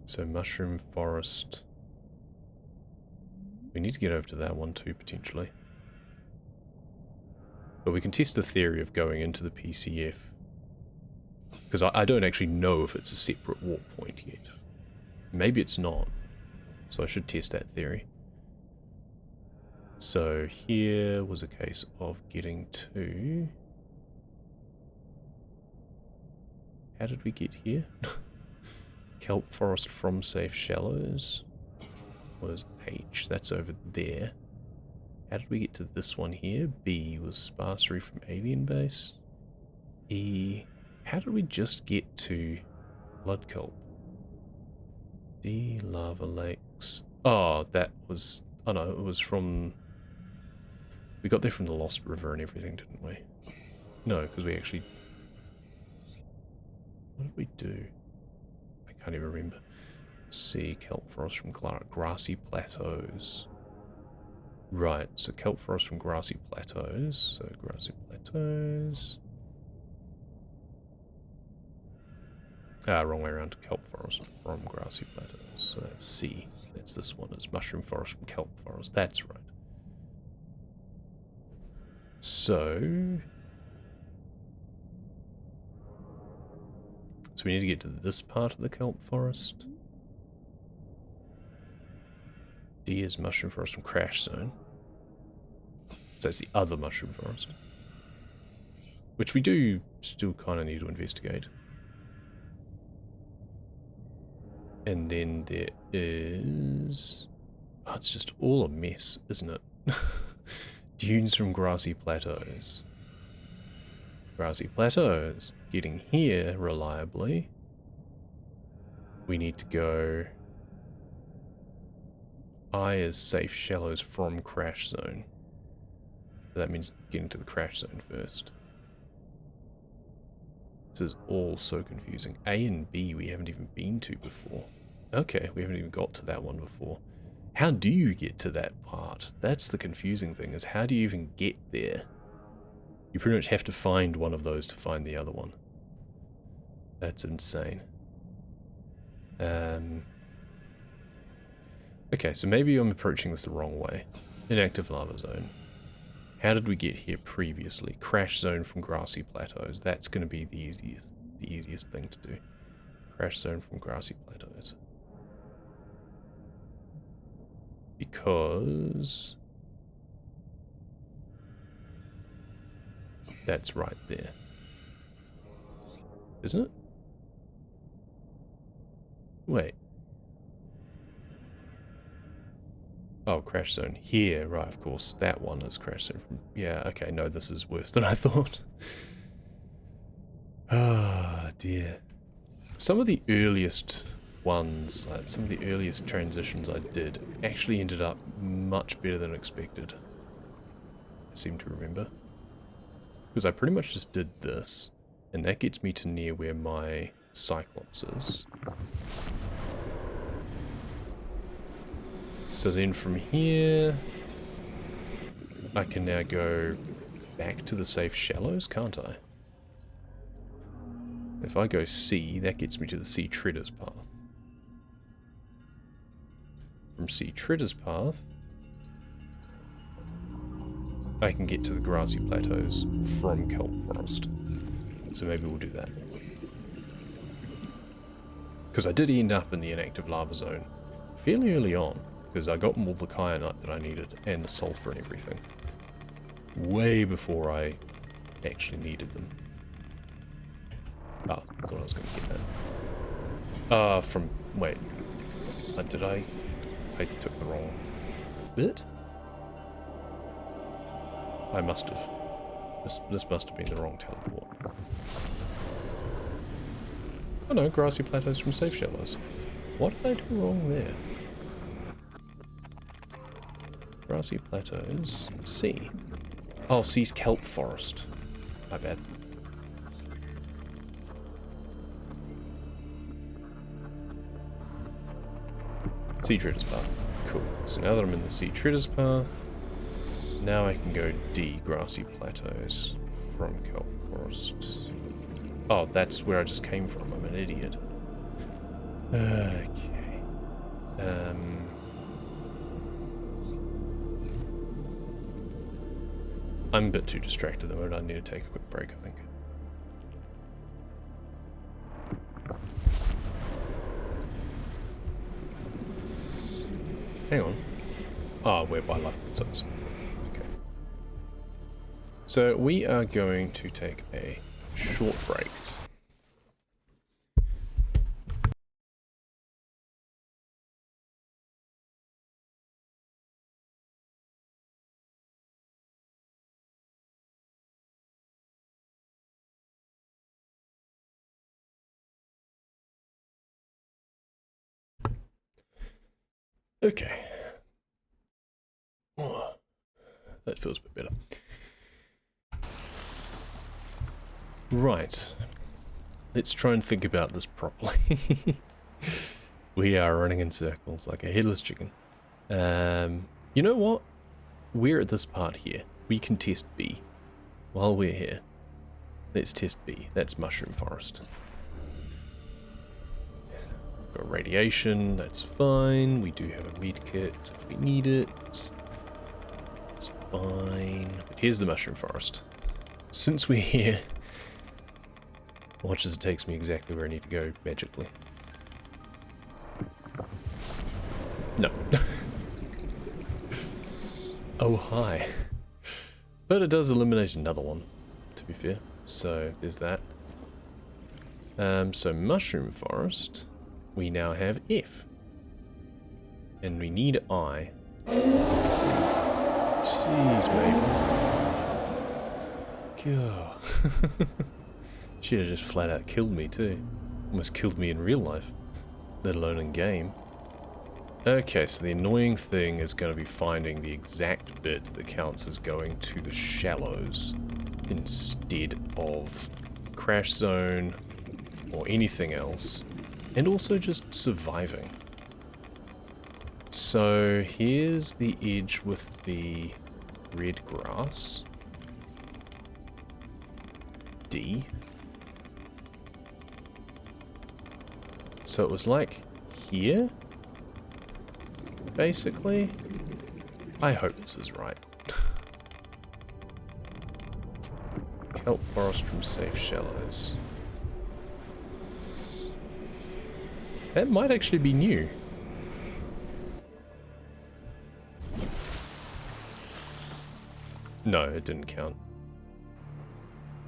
So mushroom forest. We need to get over to that one too, potentially. But we can test the theory of going into the PCF. Because I don't actually know if it's a separate warp point yet. Maybe it's not. So I should test that theory. So here was a case of getting to... How did we get here? Kelp forest from safe shallows was H. That's over there. How did we get to this one here? B was sparse reef from alien base. E. How did we just get to blood kelp? D. Lava lakes. Oh, that was... Oh no, it was from... We got there from the Lost River and everything, didn't we? No, because we actually... What did we do? I can't even remember. C. Kelp forest from grassy plateaus. Right, so kelp forest from grassy plateaus. So grassy plateaus. Ah, wrong way around. Kelp forest from grassy plateaus. So that's C. That's this one. It's mushroom forest from kelp forest. That's right. So we need to get to this part of the kelp forest. D is mushroom forest from crash zone. So that's the other mushroom forest. Which we do still kind of need to investigate. And then there is... Oh, it's just all a mess, isn't it? Dunes from grassy plateaus. Grassy plateaus. Getting here reliably. We need to go... I is safe shallows from crash zone. So that means getting to the crash zone first. This is all so confusing. A and B we haven't even been to before. Okay, we haven't even got to that one before. How do you get to that part? That's the confusing thing, is how do you even get there? You pretty much have to find one of those to find the other one. That's insane. Okay, so maybe I'm approaching this the wrong way. Inactive lava zone. How did we get here previously? Crash zone from grassy plateaus. That's going to be the easiest thing to do. Crash zone from grassy plateaus. Because that's right there. Isn't it? Wait. Oh, crash zone here, right, of course. That one is crash zone from... Yeah, okay, no, this is worse than I thought. Ah, dear. Some of the earliest ones, some of the earliest transitions I did actually ended up much better than expected. I seem to remember. Because I pretty much just did this, and that gets me to near where my Cyclops is. So then from here, I can now go back to the safe shallows, can't I? If I go C, that gets me to the Sea Treader's Path. From Sea Treader's Path, I can get to the grassy plateaus from Kelp Forest. So maybe we'll do that. Because I did end up in the inactive lava zone fairly early on. Because I got all the kyanite that I needed, and the sulfur and everything. Way before I actually needed them. Ah, I thought I was going to get that. Wait. Did I took the wrong bit? I must have. This must have been the wrong teleport. Oh no, grassy plateaus from safe shallows. What did I do wrong there? Grassy plateaus. C. Oh, C's kelp forest. My bad. Sea Treader's Path. Cool. So now that I'm in the Sea Treader's Path, now I can go D, grassy plateaus from kelp forest. Oh, that's where I just came from. I'm an idiot. Okay. I'm a bit too distracted at the moment. I need to take a quick break, I think. Hang on. Ah, we're by life points. Okay. So we are going to take a short break. Okay. Oh, that feels a bit better. Right. Let's try and think about this properly. We are running in circles like a headless chicken. You know what? We're at this part here. We can test B. While we're here, let's test B. That's Mushroom Forest. Got radiation, that's fine. We do have a med kit if we need it. It's fine. But here's the Mushroom Forest. Since we're here, watch as it takes me exactly where I need to go magically. No. Oh, hi. But it does eliminate another one, to be fair. So there's that. So Mushroom Forest. we now have F. And we need I. Jeez, mate. God. She'd have just flat out killed me too. Almost killed me in real life, let alone in game. Okay, so the annoying thing is going to be finding the exact bit that counts as going to the shallows instead of crash zone or anything else. And also just surviving. So here's the edge with the red grass. D. So it was like here, basically. I hope this is right. Kelp forest from safe shallows. That might actually be new. No, it didn't count.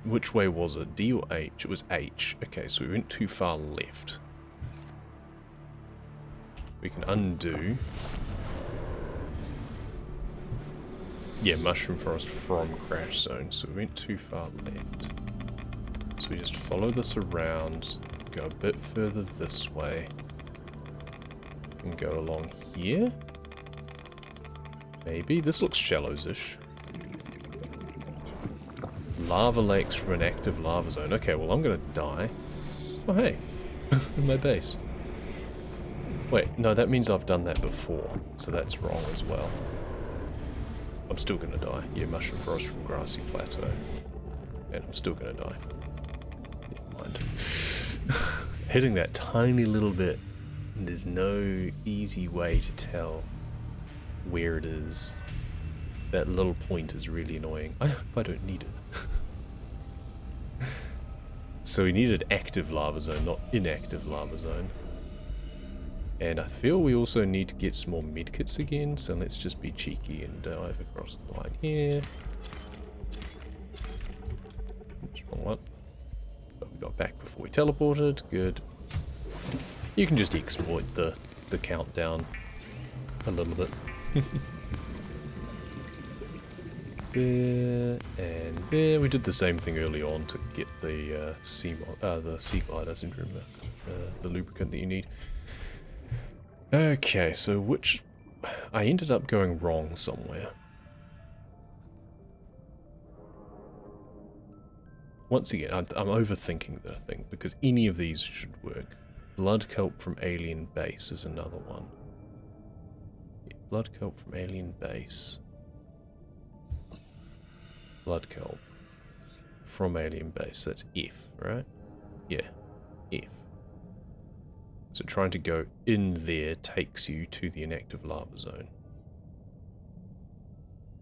Which way was it? D or H? It was H. Okay, so we went too far left. We can undo. Yeah, mushroom forest from crash zone. So we went too far left. So we just follow this around, go a bit further this way, and go along here. Maybe. This looks shallows-ish. Lava lakes from an active lava zone. Okay, well I'm gonna die. Oh hey, in my base. Wait, no, that means I've done that before, so that's wrong as well. I'm still gonna die. Yeah, mushroom forest from grassy plateau. And I'm still gonna die. Never mind. Hitting that tiny little bit, and there's no easy way to tell where it is. That little point is really annoying. I hope I don't need it. So we needed active lava zone, not inactive lava zone. And I feel we also need to get some more medkits again, so let's just be cheeky and dive across the line here. Oops, wrong one. But we got back before we teleported, good. You can just exploit the countdown a little bit. There and there. We did the same thing early on to get the sea glide, I seem to remember. The lubricant that you need. Okay, so which... I ended up going wrong somewhere. Once again, I'm overthinking the thing, because any of these should work. Blood kelp from alien base is another one. Yeah, blood kelp from alien base. Blood kelp from alien base. That's F, right? Yeah, F. So trying to go in there takes you to the inactive lava zone.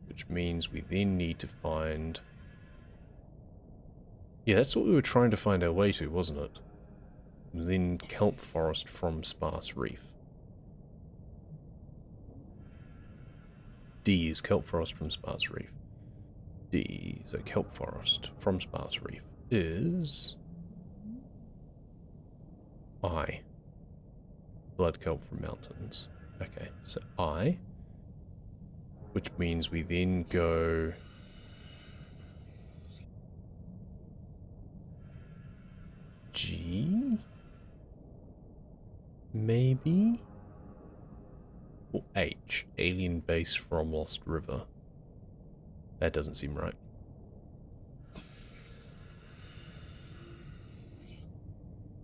Which means we then need to find... Yeah, that's what we were trying to find our way to, wasn't it? Then kelp forest from sparse reef. D is kelp forest from sparse reef. D, so kelp forest from sparse reef is... I. Blood kelp from mountains. Okay, so I. Which means we then go... G? Maybe? Or H. Alien base from Lost River. That doesn't seem right.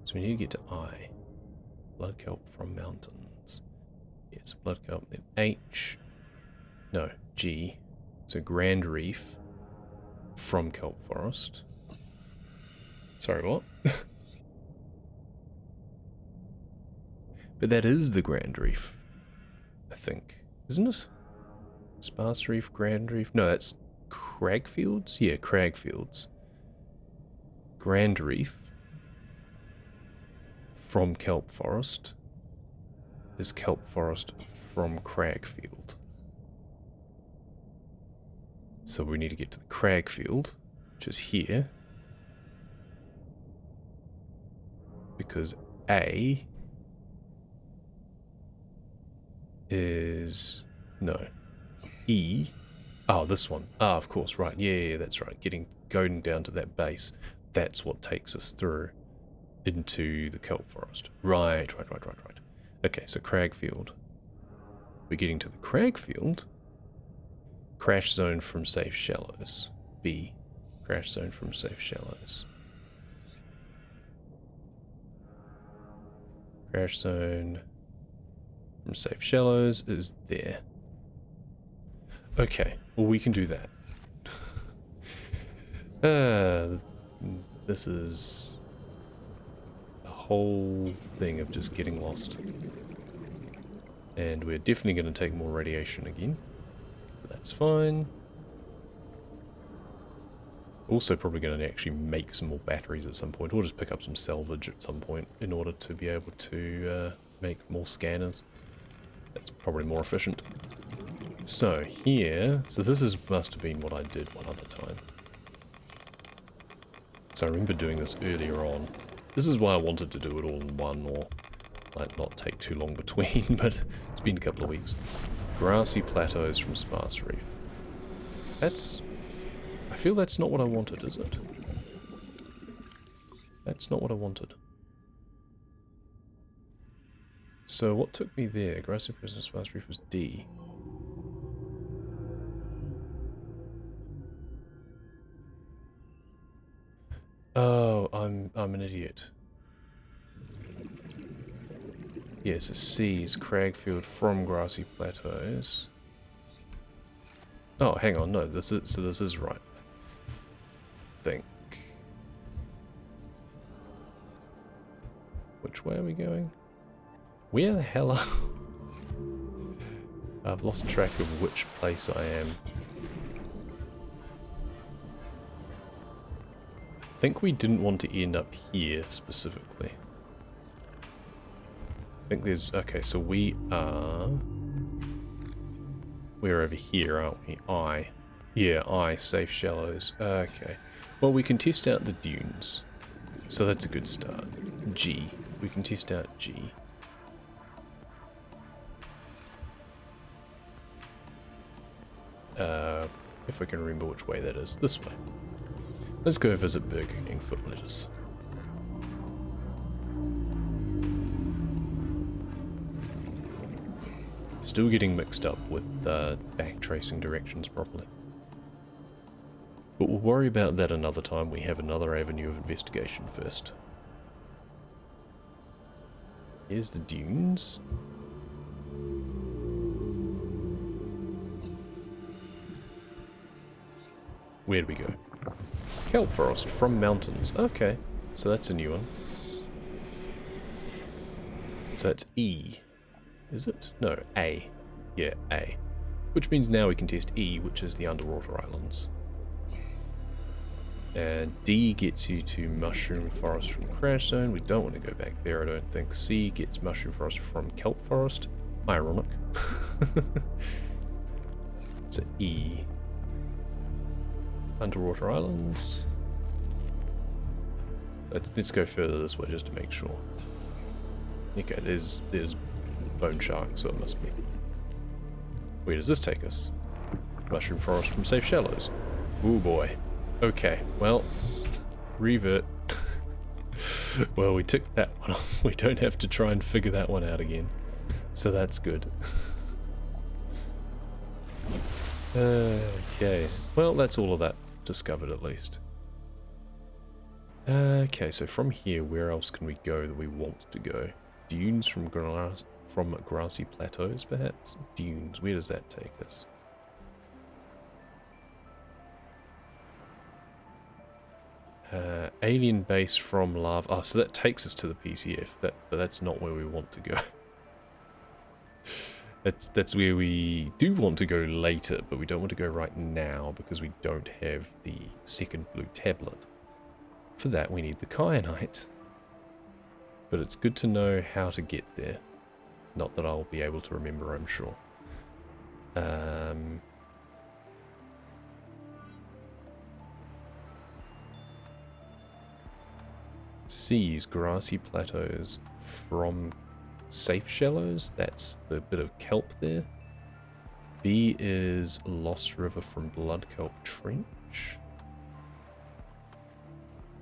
So we need to get to I. Blood kelp from mountains. Yes, blood kelp. Then H. No, G. So Grand Reef from kelp forest. Sorry, what? But that is the Grand Reef, I think. Isn't it? Sparse Reef, Grand Reef. No, that's Cragfields? Yeah, Cragfields. Grand Reef from kelp forest is kelp forest from Cragfield. So we need to get to the Cragfield, which is here. Because A is... no. E. Oh, this one. Ah, of course, right. Yeah, that's right. Going down to that base. That's what takes us through into the kelp forest. Right. Okay, so Cragfield. We're getting to the Cragfield. Crash zone from safe shallows. B. Crash zone from safe shallows. Crash zone from safe shallows is there. Okay, well we can do that. This is a whole thing of just getting lost. And we're definitely going to take more radiation again. But that's fine. Also probably going to actually make some more batteries at some point, or just pick up some salvage at some point in order to be able to make more scanners. That's probably more efficient. So here, must have been what I did one other time. So I remember doing this earlier on. This is why I wanted to do it all in one, or like not take too long between, but it's been a couple of weeks. Grassy plateaus from sparse reef. I feel that's not what I wanted, is it? That's not what I wanted. So what took me there? Grassy plateaus from sparse reef was D. Oh, I'm an idiot. Yeah, so C is Cragfield from Grassy Plateaus. Oh, hang on, no, this is right. I think. Which way are we going? Where the hell are... I've lost track of which place I am. I think we didn't want to end up here specifically. I think there's... okay, so we're over here, aren't we? I, safe shallows. Okay. Well, we can test out the dunes. So that's a good start. G. We can test out G. If I can remember which way that is. This way. Let's go visit Burger King foot lettuce. Still getting mixed up with backtracing directions properly. But we'll worry about that another time. We have another avenue of investigation first. Here's the dunes. Where do we go? Kelp forest from mountains. Okay, so that's a new one. So that's E. Is it? No, A. Yeah, A. Which means now we can test E, which is the underwater islands. And D gets you to Mushroom Forest from Crash Zone. We don't want to go back there, I don't think. C gets Mushroom Forest from Kelp Forest. Ironic. So E. Underwater islands. Let's go further this way just to make sure. Okay, there's bone shark, so it must be. Where does this take us? Mushroom forest from safe shallows. Ooh boy. Okay, well, revert. Well, we took that one off. We don't have to try and figure that one out again. So that's good. Okay, well, that's all of that discovered at least. Okay, so from here, where else can we go that we want to go? Dunes from grassy plateaus, perhaps? Dunes, where does that take us? Alien base from lava. Oh, so that takes us to the PCF, but that's not where we want to go. That's where we do want to go later, but we don't want to go right now because we don't have the second blue tablet. For that, we need the kyanite. But it's good to know how to get there. Not that I'll be able to remember, I'm sure. C's grassy plateaus from Safe Shallows. That's the bit of kelp there. B is Lost River from Blood Kelp Trench.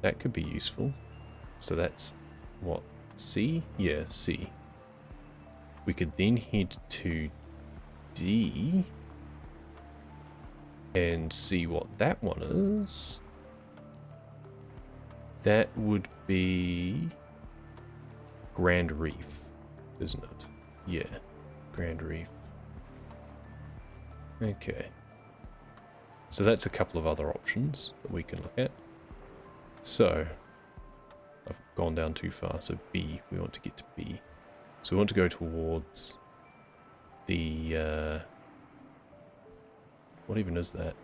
That could be useful. So that's what? C? Yeah, C. We could then head to D and see what that one is. That would be Grand Reef, isn't it? Yeah, Grand Reef. Okay. So that's a couple of other options that we can look at. So, I've gone down too far, so B, we want to get to B. So we want to go towards the, what even is that?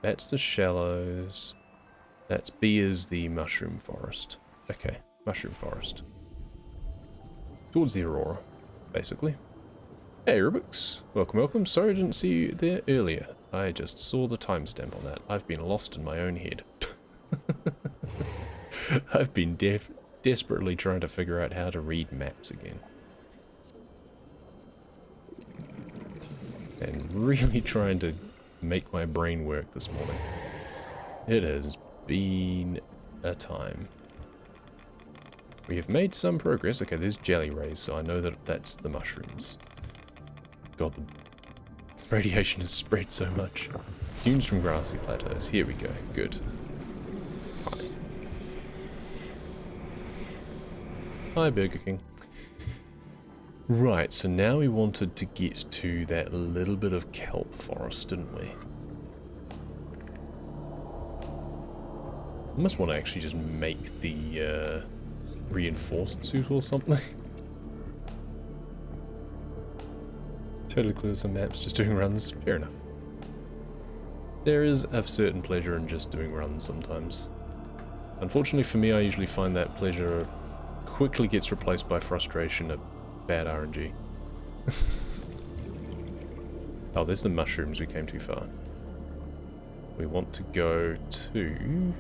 That's the shallows. That's B is the mushroom forest. Okay, mushroom forest. Towards the Aurora, basically. Hey Rubix, welcome, welcome. Sorry I didn't see you there earlier. I just saw the timestamp on that. I've been lost in my own head. I've been desperately trying to figure out how to read maps again. And really trying to make my brain work this morning. It has been a time. We have made some progress. Okay, there's jelly rays, so I know that that's the mushrooms. God, the radiation has spread so much. Dunes from grassy plateaus. Here we go. Good. Hi. Hi, Burger King. Right, so now we wanted to get to that little bit of kelp forest, didn't we? I must want to actually just make the reinforced suit or something. Totally clear some maps, just doing runs. Fair enough. There is a certain pleasure in just doing runs sometimes. Unfortunately for me, I usually find that pleasure quickly gets replaced by frustration at bad RNG. Oh, there's the mushrooms. We came too far. We want to go to...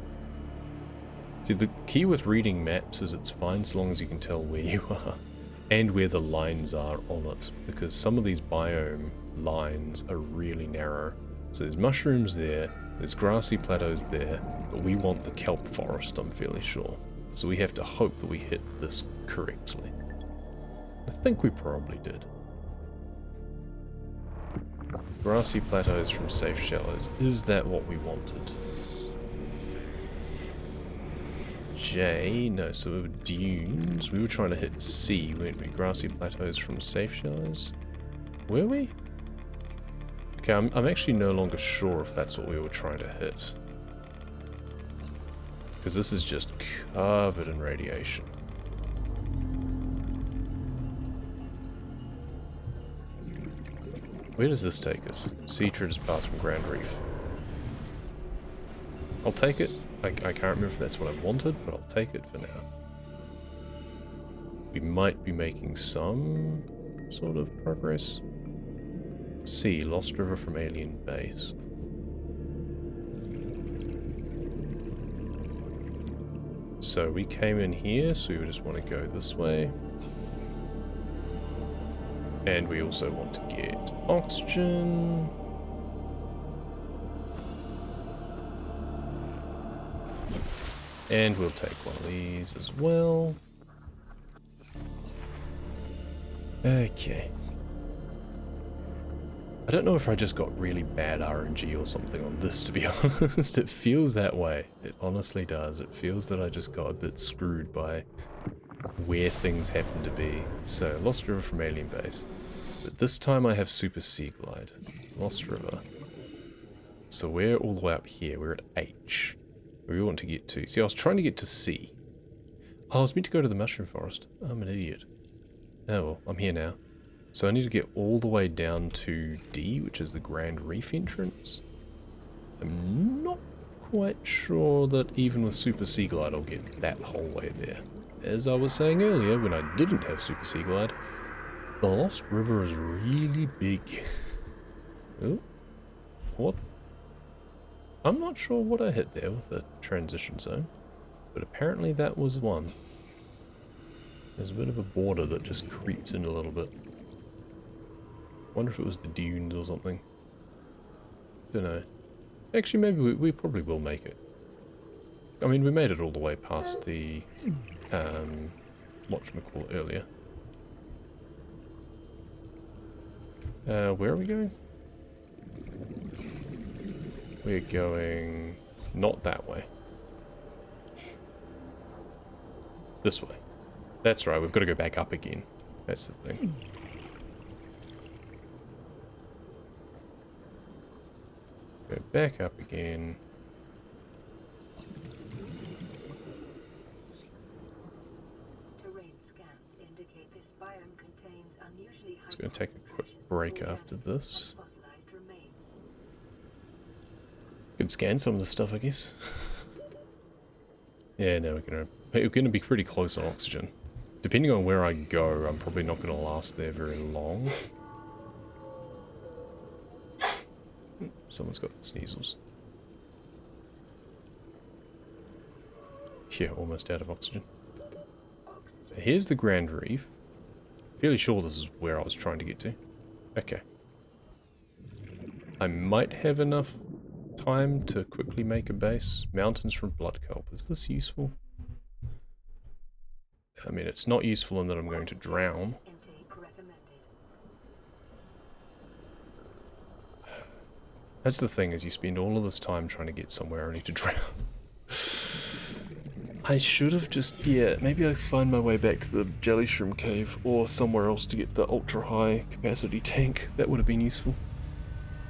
See, the key with reading maps is it's fine so long as you can tell where you are. And where the lines are on it, because some of these biome lines are really narrow. So there's mushrooms there, there's grassy plateaus there, but we want the kelp forest, I'm fairly sure. So we have to hope that we hit this correctly. I think we probably did. Grassy plateaus from safe shallows. Is that what we wanted? J, no, so we were dunes. We were trying to hit C, weren't we? Grassy plateaus from safe shallows. Were we? Okay, I'm actually no longer sure if that's what we were trying to hit. Because this is just covered in radiation. Where does this take us? Sea Traders Path from Grand Reef. I'll take it. I can't remember if that's what I wanted, but I'll take it for now. We might be making some sort of progress. C, Lost River from Alien Base. So we came in here, so we would just want to go this way. And we also want to get oxygen. And we'll take one of these as well. Okay. I don't know if I just got really bad RNG or something on this, to be honest. It feels that way. It honestly does. It feels that I just got a bit screwed by where things happen to be. So, Lost River from Alien Base. But this time I have Super Sea Glide. Lost River. So we're all the way up here. We're at H. Where we want to get to. See, I was trying to get to C. Oh, I was meant to go to the mushroom forest. I'm an idiot. Oh well, I'm here now. So I need to get all the way down to D, which is the Grand Reef entrance. I'm not quite sure that even with Super Sea Glide I'll get that whole way there. As I was saying earlier, when I didn't have Super Sea Glide, the Lost River is really big. Oh, what? I'm not sure what I hit there with the transition zone, but apparently that was one. There's a bit of a border that just creeps in a little bit. Wonder if it was the dunes or something. Don't know. Actually, maybe we probably will make it. I mean, we made it all the way past the, whatchamacallit earlier. Where are we going? We're going not that way. This way. That's right, we've got to go back up again. That's the thing. Go back up again. Terrain scans indicate this biome contains unusually high It's going to take a quick break after this. fossilized remains. Could scan some of the stuff, I guess. Yeah, no, we're gonna be pretty close on oxygen. Depending on where I go, I'm probably not gonna last there very long. Someone's got the sneezels. Yeah, almost out of oxygen. Here's the Grand Reef. Fairly sure this is where I was trying to get to. Okay. I might have enough time to quickly make a base. Mountains from blood kelp. Is this useful? I mean, it's not useful in that I'm going to drown. That's the thing, is you spend all of this time trying to get somewhere only to drown. I should have just, yeah, maybe I find my way back to the jelly shroom cave or somewhere else to get the ultra high capacity tank. That would have been useful.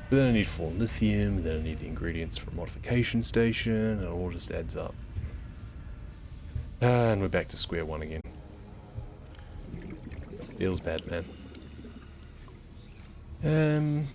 But then I need 4 lithium, then I need the ingredients for a modification station, and it all just adds up. And we're back to square one again. Feels bad, man.